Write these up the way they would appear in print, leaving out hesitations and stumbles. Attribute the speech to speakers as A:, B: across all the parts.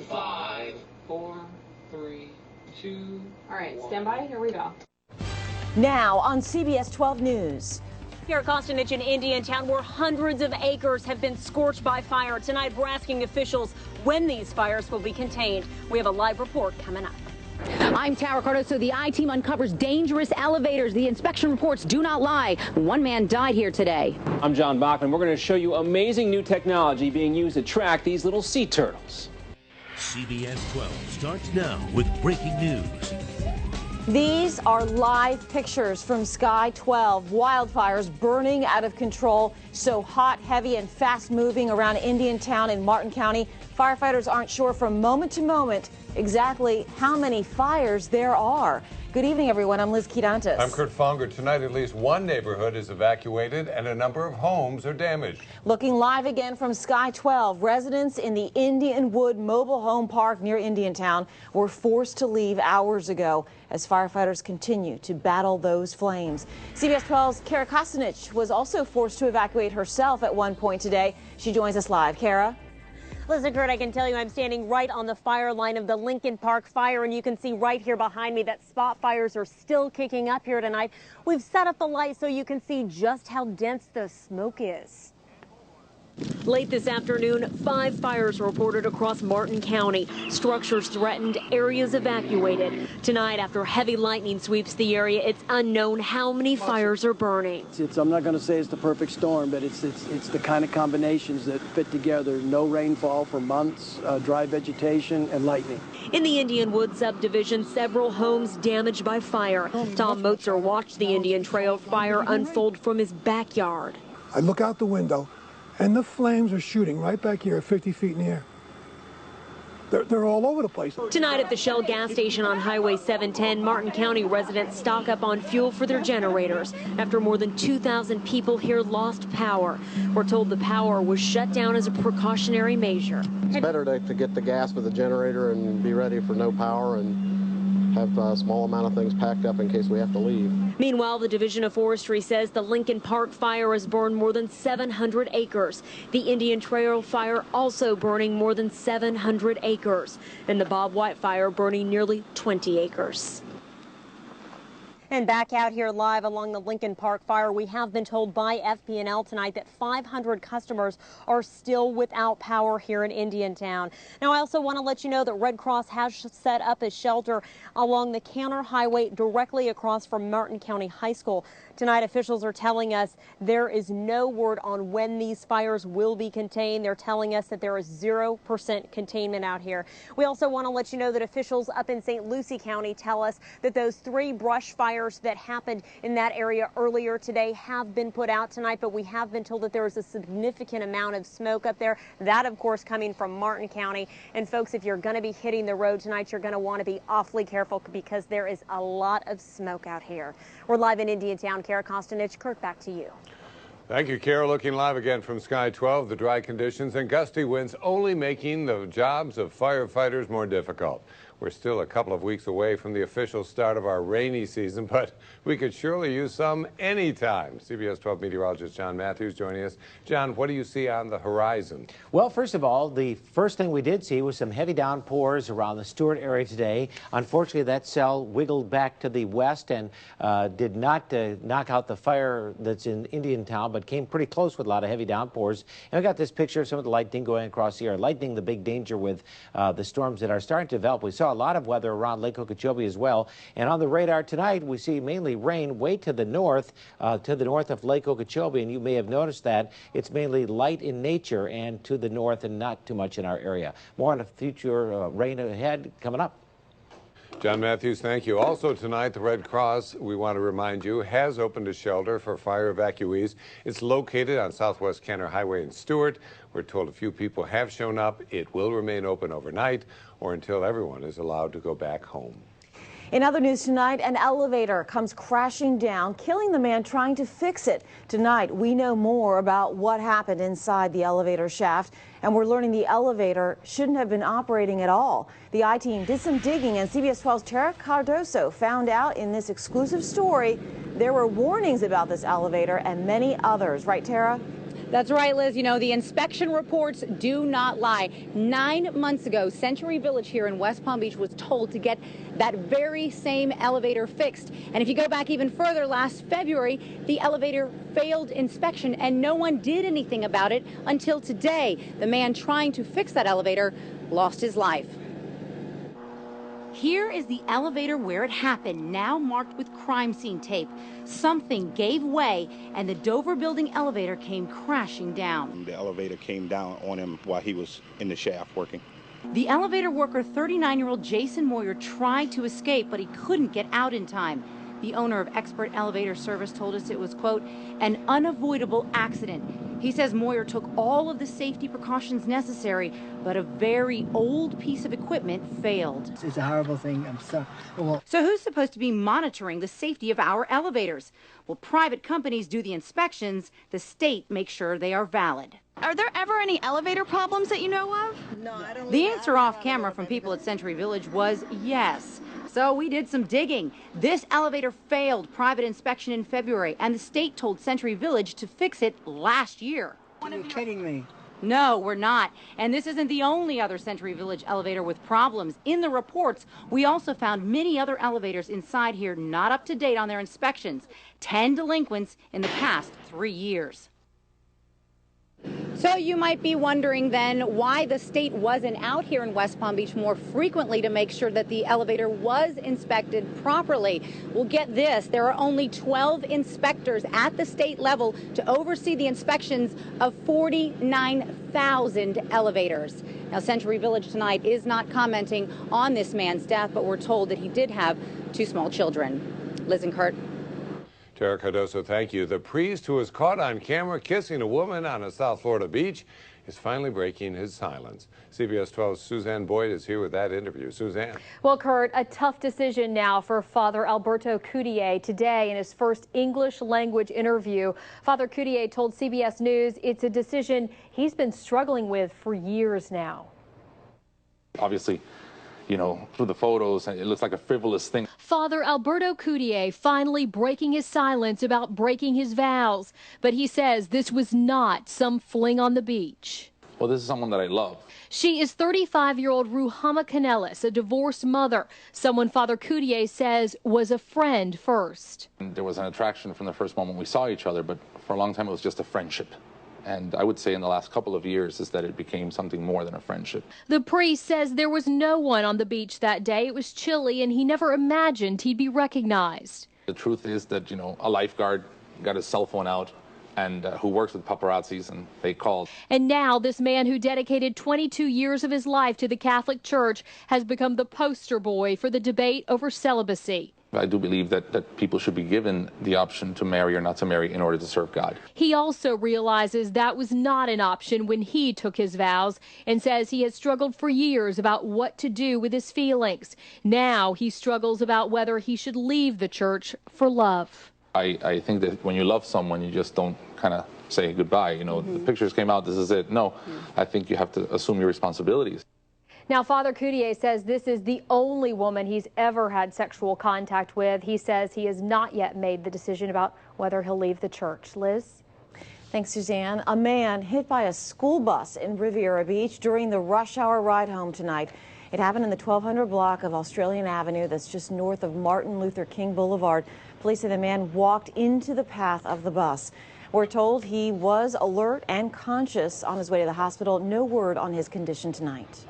A: 5, 4, 3, 2.
B: All right, stand by. Here we go.
C: Now on CBS 12 News.
D: Here at Costanich in Indiantown, where hundreds of acres have been scorched by fire. Tonight, we're asking officials when these fires will be contained. We have a live report coming up.
E: I'm Tara Cardoso. The I-Team uncovers dangerous elevators. The inspection reports do not lie. One man died here today.
F: I'm John Bachman. We're going to show you amazing new technology being used to track these little sea turtles.
G: CBS 12 starts now with breaking news.
C: These are live pictures from Sky 12. Wildfires burning out of control. So hot, heavy, and fast moving around Indiantown in Martin County. Firefighters aren't sure from moment to moment exactly how many fires there are. Good evening, everyone. I'm Liz Quirantes.
H: I'm Kurt Fonger. Tonight, at least one neighborhood is evacuated and a number of homes are damaged.
C: Looking live again from Sky 12, residents in the Indian Wood Mobile Home Park near Indiantown were forced to leave hours ago as firefighters continue to battle those flames. CBS 12's Kara Kostanich was also forced to evacuate herself at one point today. She joins us live. Kara?
D: Listen, Kurt, I can tell you I'm standing right on the fire line of the Lincoln Park fire, and you can see right here behind me that spot fires are still kicking up here tonight. We've set up the light so you can see just how dense the smoke is. Late this afternoon, 5 fires reported across Martin County. Structures threatened, areas evacuated. Tonight, after heavy lightning sweeps the area, it's unknown how many fires are burning.
I: I'm not going to say it's the perfect storm, but it's the kind of combinations that fit together. No rainfall for months, dry vegetation, and lightning.
D: In the Indian Wood subdivision, several homes damaged by fire. Tom Motzer watched the Indian Trail fire unfold from his backyard.
J: I look out the window, and the flames are shooting right back here at 50 feet in the air. They're all over the place.
D: Tonight at the Shell gas station on Highway 710, Martin County residents stock up on fuel for their generators after more than 2,000 people here lost power. We're told the power was shut down as a precautionary measure.
K: It's better to get the gas with the generator and be ready for no power and have a small amount of things packed up in case we have to leave.
D: Meanwhile, the Division of Forestry says the Lincoln Park fire has burned more than 700 acres. The Indian Trail fire also burning more than 700 acres. And the Bob White fire burning nearly 20 acres. And back out here live along the Lincoln Park fire, we have been told by FP&L tonight that 500 customers are still without power here in Indiantown. Now, I also want to let you know that Red Cross has set up a shelter along the Canner Highway directly across from Martin County High School. Tonight, officials are telling us there is no word on when these fires will be contained. They're telling us that there is 0% containment out here. We also want to let you know that officials up in St. Lucie County tell us that those 3 brush fires that happened in that area earlier today have been put out tonight, but we have been told that there is a significant amount of smoke up there. That, of course, coming from Martin County. And folks, if you're going to be hitting the road tonight, you're going to want to be awfully careful because there is a lot of smoke out here. We're live in Indiantown. Kara Kostanich, Kurt, back to you.
H: Thank you, Kara. Looking live again from Sky 12. The dry conditions and gusty winds only making the jobs of firefighters more difficult. We're still a couple of weeks away from the official start of our rainy season, but we could surely use some anytime. CBS 12 meteorologist John Matthews joining us. John, what do you see on the horizon?
L: Well, first of all, the first thing we did see was some heavy downpours around the Stewart area today. Unfortunately, that cell wiggled back to the west and did not knock out the fire that's in Indiantown, but came pretty close with a lot of heavy downpours. And we got this picture of some of the lightning going across the air. Lightning, the big danger with the storms that are starting to develop. We saw a lot of weather around Lake Okeechobee as well. And on the radar tonight, we see mainly rain way to the north of Lake Okeechobee. And you may have noticed that it's mainly light in nature and to the north and not too much in our area. More on the future rain ahead coming up.
H: John Matthews, thank you. Also tonight, the Red Cross, we want to remind you, has opened a shelter for fire evacuees. It's located on Southwest Canner Highway in Stewart. We're told a few people have shown up. It will remain open overnight or until everyone is allowed to go back home.
C: In other news tonight, an elevator comes crashing down, killing the man trying to fix it. Tonight, we know more about what happened inside the elevator shaft, and we're learning the elevator shouldn't have been operating at all. The I-Team did some digging, and CBS 12's Tara Cardoso found out in this exclusive story there were warnings about this elevator and many others. Right, Tara?
E: That's right, Liz. You know, the inspection reports do not lie. 9 months ago, Century Village here in West Palm Beach was told to get that very same elevator fixed. And if you go back even further, last February, the elevator failed inspection and no one did anything about it until today. The man trying to fix that elevator lost his life. Here is the elevator where it happened, now marked with crime scene tape. Something gave way and the Dover building elevator came crashing down.
M: The elevator came down on him while he was in the shaft working.
E: The elevator worker, 39-year-old Jason Moyer, tried to escape, but he couldn't get out in time. The owner of Expert Elevator Service told us it was, quote, an unavoidable accident. He says Moyer took all of the safety precautions necessary, but a very old piece of equipment failed.
N: It's a horrible thing. I'm sorry. Well,
E: so who's supposed to be monitoring the safety of our elevators? Well, private companies do the inspections. The state makes sure they are valid.
O: Are there ever any elevator problems that you know of?
N: no, I don't.
E: The answer off camera from people at Century Village was yes. So we did some digging. This elevator failed private inspection in February, and the state told Century Village to fix it last year.
N: You're kidding me.
E: No, we're not. And this isn't the only other Century Village elevator with problems. In the reports, we also found many other elevators inside here not up to date on their inspections. 10 delinquents in the past 3 years. So you might be wondering then why the state wasn't out here in West Palm Beach more frequently to make sure that the elevator was inspected properly. Well, get this, there are only 12 inspectors at the state level to oversee the inspections of 49,000 elevators. Now, Century Village tonight is not commenting on this man's death, but we're told that he did have 2 small children. Liz and Kurt.
H: Tara Cardoso, thank you. The priest who was caught on camera kissing a woman on a South Florida beach is finally breaking his silence. CBS 12's Suzanne Boyd is here with that interview. Suzanne.
P: Well, Kurt, a tough decision now for Father Alberto Coutier today in his first English language interview. Father Coutier told CBS News it's a decision he's been struggling with for years now.
Q: Obviously, you know, through the photos, it looks like a frivolous thing.
P: Father Alberto Coutier finally breaking his silence about breaking his vows. But he says this was not some fling on the beach.
Q: Well, this is someone that I love.
P: She is 35-year-old Ruhama Canellis, a divorced mother, someone Father Coutier says was a friend first.
Q: There was an attraction from the first moment we saw each other, but for a long time it was just a friendship. And I would say in the last couple of years is that it became something more than a friendship.
P: The priest says there was no one on the beach that day. It was chilly and he never imagined he'd be recognized.
Q: The truth is that, you know, a lifeguard got his cell phone out and who works with paparazzis, and they called.
P: And now this man who dedicated 22 years of his life to the Catholic Church has become the poster boy for the debate over celibacy.
Q: I do believe that people should be given the option to marry or not to marry in order to serve God.
P: He also realizes that was not an option when he took his vows and says he has struggled for years about what to do with his feelings. Now he struggles about whether he should leave the church for love.
Q: I think that when you love someone, you just don't kind of say goodbye. You know, the pictures came out, this is it. No, I think you have to assume your responsibilities.
P: Now, Father Coutier says this is the only woman he's ever had sexual contact with. He says he has not yet made the decision about whether he'll leave the church. Liz?
C: Thanks, Suzanne. A man hit by a school bus in Riviera Beach during the rush hour ride home tonight. It happened in the 1200 block of Australian Avenue that's just north of Martin Luther King Boulevard. Police say the man walked into the path of the bus. We're told he was alert and conscious on his way to the hospital. No word on his condition tonight.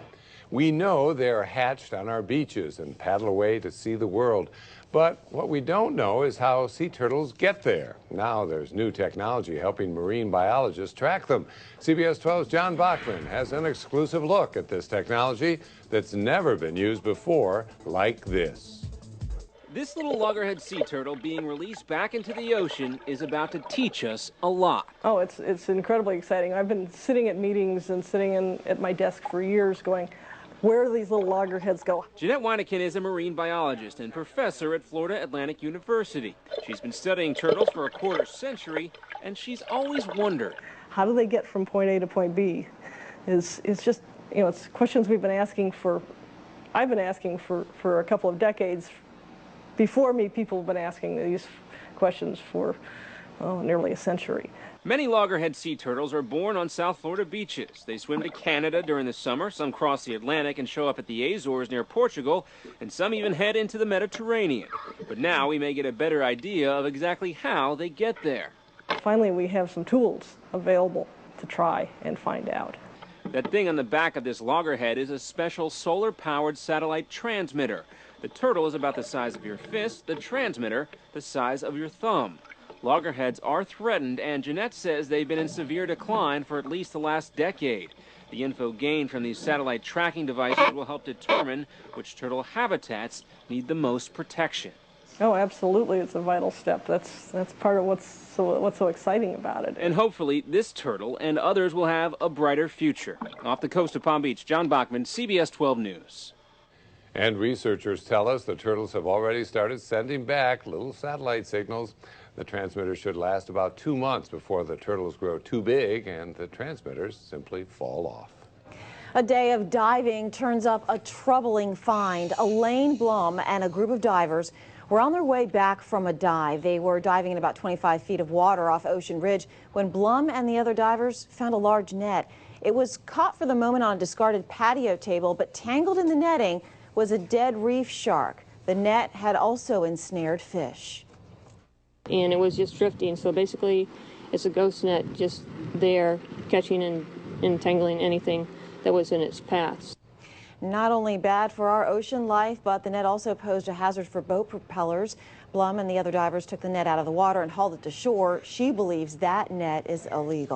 H: We know they're hatched on our beaches and paddle away to see the world. But what we don't know is how sea turtles get there. Now there's new technology helping marine biologists track them. CBS 12's John Bachman has an exclusive look at this technology that's never been used before like this.
F: This little loggerhead sea turtle being released back into the ocean is about to teach us a lot.
R: Oh, it's incredibly exciting. I've been sitting at meetings and sitting at my desk for years going, where do these little loggerheads go?
F: Jeanette Weinekin is a marine biologist and professor at Florida Atlantic University. She's been studying turtles for a quarter century, and she's always wondered.
R: How do they get from point A to point B? It's just, you know, it's questions we've been asking for, I've been asking for a couple of decades. Before me, people have been asking these questions for nearly a century.
F: Many loggerhead sea turtles are born on South Florida beaches. They swim to Canada during the summer, some cross the Atlantic and show up at the Azores near Portugal, and some even head into the Mediterranean. But now we may get a better idea of exactly how they get there.
R: Finally, we have some tools available to try and find out.
F: That thing on the back of this loggerhead is a special solar-powered satellite transmitter. The turtle is about the size of your fist, the transmitter the size of your thumb. Loggerheads are threatened, and Jeanette says they've been in severe decline for at least the last decade. The info gained from these satellite tracking devices will help determine which turtle habitats need the most protection.
R: Oh, absolutely. It's a vital step. That's part of what's so exciting about it.
F: And hopefully this turtle and others will have a brighter future. Off the coast of Palm Beach, John Bachman, CBS 12 News.
H: And researchers tell us the turtles have already started sending back little satellite signals. The transmitters should last about 2 months before the turtles grow too big and the transmitters simply fall off.
C: A day of diving turns up a troubling find. Elaine Blum and a group of divers were on their way back from a dive. They were diving in about 25 feet of water off Ocean Ridge when Blum and the other divers found a large net. It was caught for the moment on a discarded patio table, but tangled in the netting was a dead reef shark. The net had also ensnared fish.
S: And it was just drifting, so basically it's a ghost net just there catching and entangling anything that was in its path.
C: Not only bad for our ocean life, but the net also posed a hazard for boat propellers. Blum and the other divers took the net out of the water and hauled it to shore. She believes that net is illegal.